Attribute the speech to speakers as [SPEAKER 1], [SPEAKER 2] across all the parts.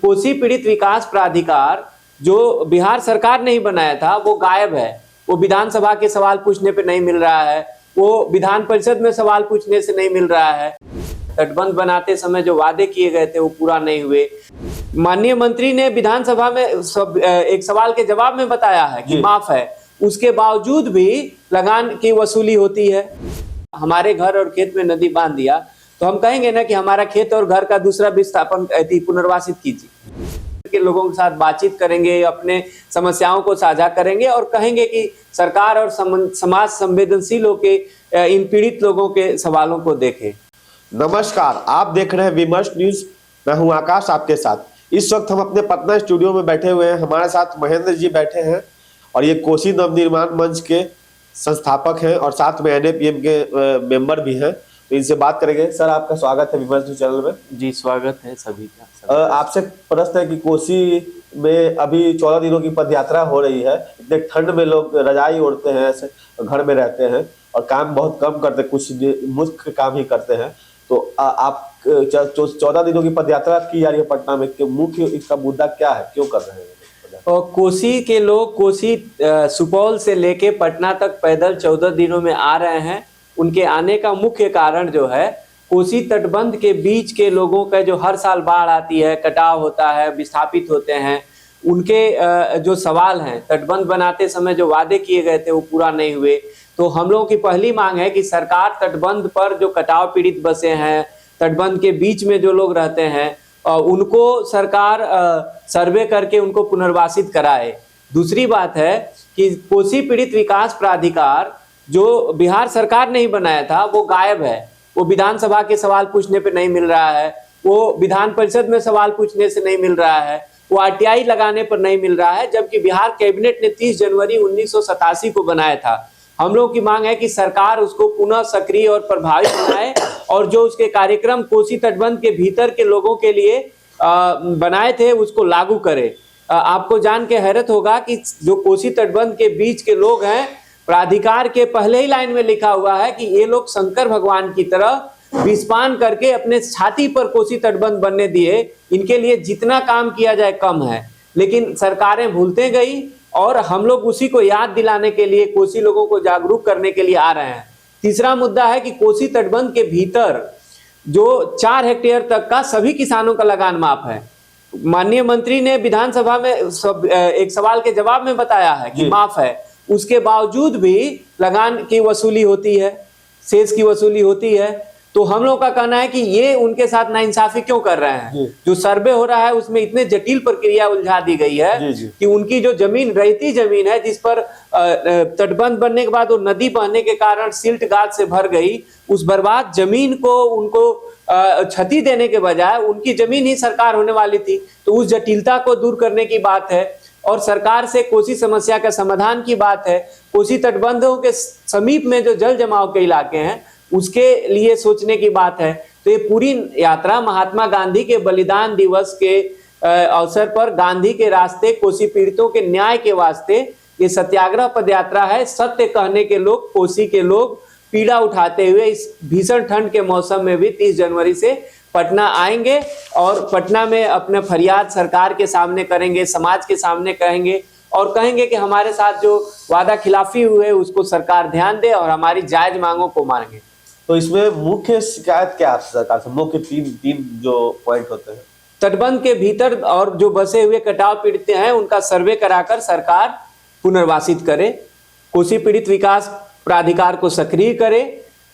[SPEAKER 1] कोसी पीड़ित विकास प्राधिकार जो बिहार सरकार ने ही बनाया था वो गायब है। वो विधानसभा के सवाल पूछने पे नहीं मिल रहा है, वो विधान परिषद में सवाल पूछने से नहीं मिल रहा है। तटबंध बनाते समय जो वादे किए गए थे वो पूरा नहीं हुए। माननीय मंत्री ने विधानसभा में एक सवाल के जवाब में बताया है कि माफ है, उसके बावजूद भी लगान की वसूली होती है। हमारे घर और खेत में नदी बांध दिया तो हम कहेंगे ना कि हमारा खेत और घर का दूसरा विस्थापन पुनर्वासित कीजिए। के लोगों के साथ बातचीत करेंगे, अपने समस्याओं को साझा करेंगे और कहेंगे कि सरकार और समाज संवेदनशील होकर इन पीड़ित लोगों के सवालों को देखे।
[SPEAKER 2] नमस्कार, आप देख रहे हैं विमर्श न्यूज। मैं हूं आकाश आपके साथ। इस वक्त हम अपने पटना स्टूडियो में बैठे हुए हैं। हमारे साथ महेंद्र जी बैठे हैं और ये कोसी नवनिर्माण मंच के संस्थापक हैं और साथ में NAPM के मेंबर भी हैं। तो इनसे बात करेंगे। सर, आपका स्वागत है विमर्श न्यूज चैनल में।
[SPEAKER 1] जी, स्वागत है सभी का।
[SPEAKER 2] आपसे प्रश्न है कि कोसी में अभी 14 दिनों की पदयात्रा हो रही है। इतने ठंड में लोग रजाई ओढ़ते हैं, ऐसे घर में रहते हैं और काम बहुत कम करते हैं, कुछ मुख्य काम ही करते हैं। तो आप 14 दिनों की पदयात्रा की जा रही है पटना में, मुख्य इसका मुद्दा क्या है, क्यों कर रहे हैं?
[SPEAKER 1] और कोसी के लोग कोसी सुपौल से लेके पटना तक पैदल 14 दिनों में आ रहे हैं। उनके आने का मुख्य कारण जो है कोसी तटबंध के बीच के लोगों का जो हर साल बाढ़ आती है, कटाव होता है, विस्थापित होते हैं, उनके जो सवाल हैं, तटबंध बनाते समय जो वादे किए गए थे वो पूरा नहीं हुए। तो हम लोगों की पहली मांग है कि सरकार तटबंध पर जो कटाव पीड़ित बसे हैं, तटबंध के बीच में जो लोग रहते हैं, उनको सरकार सर्वे करके उनको पुनर्वासित कराए। दूसरी बात है कि कोसी पीड़ित विकास प्राधिकार जो बिहार सरकार ने ही बनाया था वो गायब है। वो विधानसभा के सवाल पूछने पे नहीं मिल रहा है, वो विधान परिषद में सवाल पूछने से नहीं मिल रहा है, वो RTI लगाने पर नहीं मिल रहा है, जबकि बिहार कैबिनेट ने 30 जनवरी 1987 को बनाया था। हम लोग की मांग है कि सरकार उसको पुनः सक्रिय और प्रभावी बनाए और जो उसके कार्यक्रम कोसी तटबंध के भीतर के लोगों के लिए बनाए थे उसको लागू करे। आपको जान के हैरत होगा कि जो कोसी तटबंध के बीच के लोग हैं, प्राधिकार के पहले ही लाइन में लिखा हुआ है कि ये लोग शंकर भगवान की तरह विषपान करके अपने छाती पर कोसी तटबंध बनने दिए। इनके लिए जितना काम किया जाए कम है, लेकिन सरकारें भूलते गई और हम लोग उसी को याद दिलाने के लिए, कोसी लोगों को जागरूक करने के लिए आ रहे हैं। तीसरा मुद्दा है कि कोसी तटबंध के भीतर जो 4 हेक्टेयर तक का सभी किसानों का लगान माफ है। माननीय मंत्री ने विधानसभा में एक सवाल के जवाब में बताया है कि माफ है, उसके बावजूद भी लगान की वसूली होती है, सेस की वसूली होती है। तो हम लोग का कहना है कि ये उनके साथ नाइंसाफी क्यों कर रहे हैं। जो सर्वे हो रहा है उसमें इतने जटिल प्रक्रिया उलझा दी गई है कि उनकी जो जमीन रहती जमीन है, जिस पर तटबंध बनने के बाद वो नदी बहने के कारण सिल्ट गाद से भर गई, उस बर्बाद जमीन को उनको क्षति देने के बजाय उनकी जमीन ही सरकार होने वाली थी। तो उस जटिलता को दूर करने की बात है और सरकार से कोसी समस्या का समाधान की बात है। कोसी तटबंधों के समीप में जो जल जमाव के इलाके हैं उसके लिए सोचने की बात है। तो ये पूरी यात्रा महात्मा गांधी के बलिदान दिवस के अवसर पर गांधी के रास्ते कोसी पीड़ितों के न्याय के वास्ते ये सत्याग्रह पदयात्रा है। सत्य कहने के लोग, कोसी के लोग पीड़ा उठाते हुए इस भीषण ठंड के मौसम में भी 30 जनवरी से पटना आएंगे और पटना में अपने फरियाद सरकार के सामने करेंगे, समाज के सामने कहेंगे और कहेंगे कि हमारे साथ जो वादा खिलाफी हुए उसको सरकार ध्यान दे और हमारी जायज मांगों को मानेंगे।
[SPEAKER 2] तो इसमें मुख्य शिकायत क्या है सरकार से? मुख्य तीन जो पॉइंट होते हैं,
[SPEAKER 1] तटबंध के भीतर और जो बसे हुए कटाव पीड़ित हैं उनका सर्वे कराकर सरकार पुनर्वासित करे, कोसी पीड़ित विकास प्राधिकार को सक्रिय करे,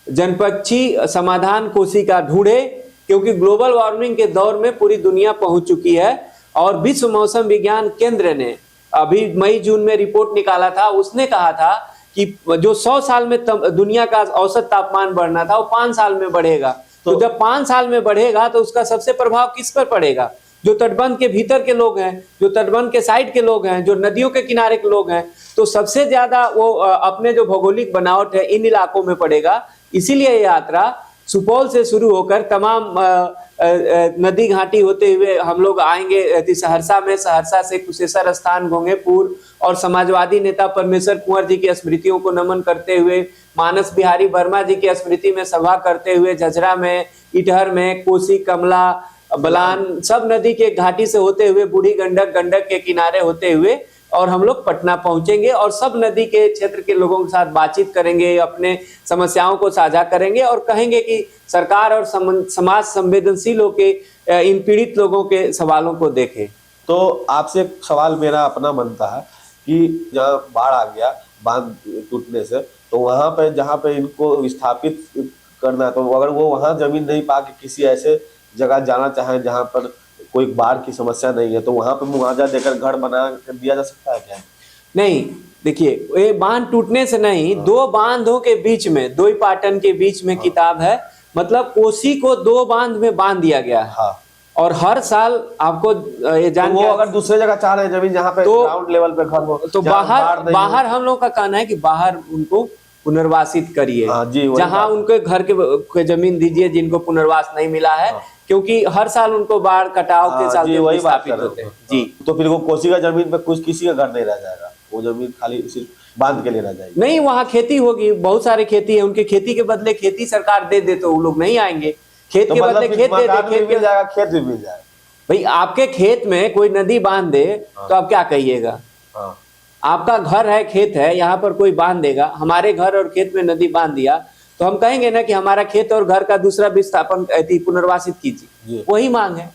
[SPEAKER 1] जनपक्षी समाधान कोसी का ढूंढे, क्योंकि ग्लोबल वार्मिंग के दौर में पूरी दुनिया पहुंच चुकी है। और विश्व मौसम विज्ञान केंद्र ने अभी मई जून में रिपोर्ट निकाला था, उसने कहा था कि जो 100 साल में दुनिया का औसत तापमान बढ़ना था वो 5 साल में बढ़ेगा। तो जब 5 साल में बढ़ेगा तो उसका सबसे प्रभाव किस पर पड़ेगा? जो तटबंध के भीतर के लोग हैं, जो तटबंध के साइड के लोग हैं, जो नदियों के किनारे के लोग हैं। तो सबसे ज्यादा वो अपने जो भौगोलिक बनावट है इन इलाकों में पड़ेगा। इसीलिए ये यात्रा सुपौल से शुरू होकर तमाम नदी घाटी होते हुए हम लोग आएंगे सहरसा में, सहरसा से कुशेश्वर स्थान, गोंगेपुर और समाजवादी नेता परमेश्वर कुंवर जी की स्मृतियों को नमन करते हुए, मानस बिहारी वर्मा जी की स्मृति में सभा करते हुए झझरा में, इटहर में, कोसी, कमला, बलान सब नदी के घाटी से होते हुए बूढ़ी गंडक, गंडक के किनारे होते हुए और हम लोग पटना पहुंचेंगे और सब नदी के क्षेत्र के लोगों के साथ बातचीत करेंगे, अपने समस्याओं को साझा करेंगे और कहेंगे कि सरकार और समाज संवेदनशील होके इन पीड़ित लोगों के सवालों को देखे।
[SPEAKER 2] तो आपसे एक सवाल मेरा अपना बनता है कि जहाँ बाढ़ आ गया बांध टूटने से, तो वहां पे जहाँ पे इनको विस्थापित करना है, तो अगर वो वहां जमीन नहीं पा के किसी ऐसे जगह जाना चाहें जहाँ पर कोई बाढ़ की समस्या नहीं है, तो वहां पे मुआवजा देकर घर बना कर दिया जा सकता है क्या?
[SPEAKER 1] नहीं, देखिए ये बांध टूटने से नहीं, दो बांधों के बीच में, दो ही पाटन के बीच में किताब है, मतलब कोसी को दो बांध में बांध दिया गया है।
[SPEAKER 2] हाँ।
[SPEAKER 1] और हर साल आपको ये जान
[SPEAKER 2] तो वो अगर दूसरे जगह चाह रहे हैं जमीन जहाँ पे ग्राउंड लेवल पे घर हो,
[SPEAKER 1] तो बाहर हम लोग का कहना है कि बाहर उनको पुनर्वासित करिए, जहाँ उनके घर के जमीन दीजिए जिनको पुनर्वास नहीं मिला है। क्योंकि हर साल उनको बाढ़ कटाव के साथ
[SPEAKER 2] वही बात
[SPEAKER 1] होते हैं जी।
[SPEAKER 2] तो फिर वो कोसी का जमीन पे कुछ किसी का घर नहीं रह जाएगा, वो जमीन खाली सिर्फ बांध के लिए रह जाएगी।
[SPEAKER 1] नहीं, वहाँ खेती होगी, बहुत सारे खेती है, उनके खेती के बदले खेती सरकार दे दे तो वो लोग नहीं आएंगे। खेत के बदले खेत दे दे,
[SPEAKER 2] खेत मिल जाएगा, खेत भी मिल जाएगा।
[SPEAKER 1] भाई आपके खेत में कोई नदी बांध दे तो आप क्या कहिएगा? आपका घर है, खेत है, यहाँ पर कोई बांध देगा, हमारे घर और खेत में नदी बांध दिया तो हम कहेंगे ना कि हमारा खेत और घर का दूसरा विस्थापन पुनर्वासित कीजिए, वही मांग है।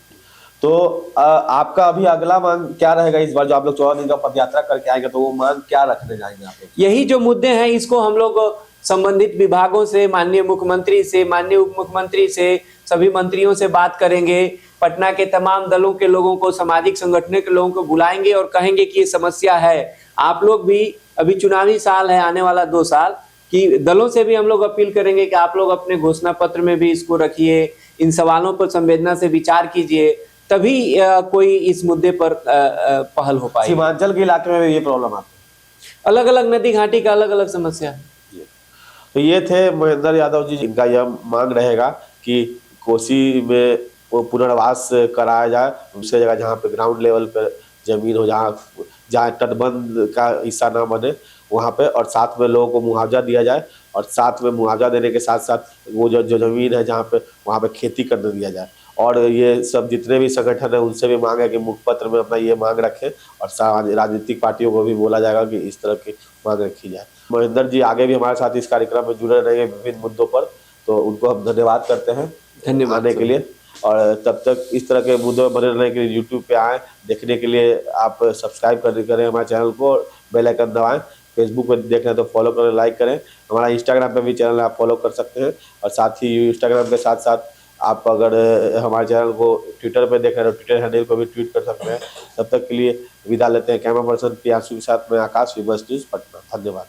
[SPEAKER 2] तो आपका अभी अगला मांग क्या रहेगा इस बार जो आप लोग 14 दिन का पदयात्रा करके आएंगे, तो वो मांग क्या रखने जाएंगे आप लोग?
[SPEAKER 1] यही जो मुद्दे हैं इसको हम लोग संबंधित विभागों से, माननीय मुख्यमंत्री से, माननीय उप मुख्यमंत्री से, सभी मंत्रियों से बात करेंगे। पटना के तमाम दलों के लोगों को, सामाजिक संगठनों के लोगों को बुलाएंगे और कहेंगे कि ये समस्या है। आप लोग भी, अभी चुनावी साल है, आने वाला 2 साल की, दलों से भी हम लोग अपील करेंगे कि आप लोग अपने घोषणा पत्र में भी इसको रखिए, इन सवालों पर संवेदना से विचार कीजिए, तभी कोई इस मुद्दे पर पहल हो पाएगी।
[SPEAKER 2] सीमांचल के इलाके में भी ये प्रॉब्लम आती है,
[SPEAKER 1] अलग अलग नदी घाटी का अलग अलग समस्या है।
[SPEAKER 2] तो ये थे महेंद्र यादव जी, जिनका यह मांग रहेगा कि कोसी में पुनर्वास कराया जाए, दूसरी जगह जहाँ पे ग्राउंड लेवल पर जमीन हो, जहाँ तटबंध का हिस्सा ना बने वहाँ पे, और साथ में लोगों को मुआवजा दिया जाए, और साथ में मुआवजा देने के साथ साथ वो जो जमीन है जहाँ पे, वहाँ पे खेती करने दिया जाए। और ये सब जितने भी संगठन है उनसे भी मांग है कि मुखपत्र में अपना ये मांग रखें, और राजनीतिक पार्टियों को भी बोला जाएगा कि इस तरह की मांग रखी जाए। महेंद्र जी आगे भी हमारे साथ इस कार्यक्रम में जुड़े रहेंगे विभिन्न मुद्दों पर, तो उनको हम धन्यवाद करते हैं आने के लिए। और तब तक इस तरह के मुद्दों में बने रहने के लिए यूट्यूब पे आएँ, देखने के लिए आप सब्सक्राइब करें हमारे चैनल को, बेल आइकन दबाएं। फेसबुक पर देख रहे हैं तो फॉलो करें, लाइक करें। हमारा इंस्टाग्राम पे भी चैनल आप फॉलो कर सकते हैं, और साथ ही इंस्टाग्राम के साथ साथ आप अगर हमारे चैनल को ट्विटर पे देख रहे हैं तो ट्विटर हैंडल पर भी ट्वीट कर सकते हैं। तब तक के लिए विदा लेते हैं। कैमरा पर्सन प्रियांशु के साथ मैं आकाश, वीवर्स न्यूज़ पटना। धन्यवाद।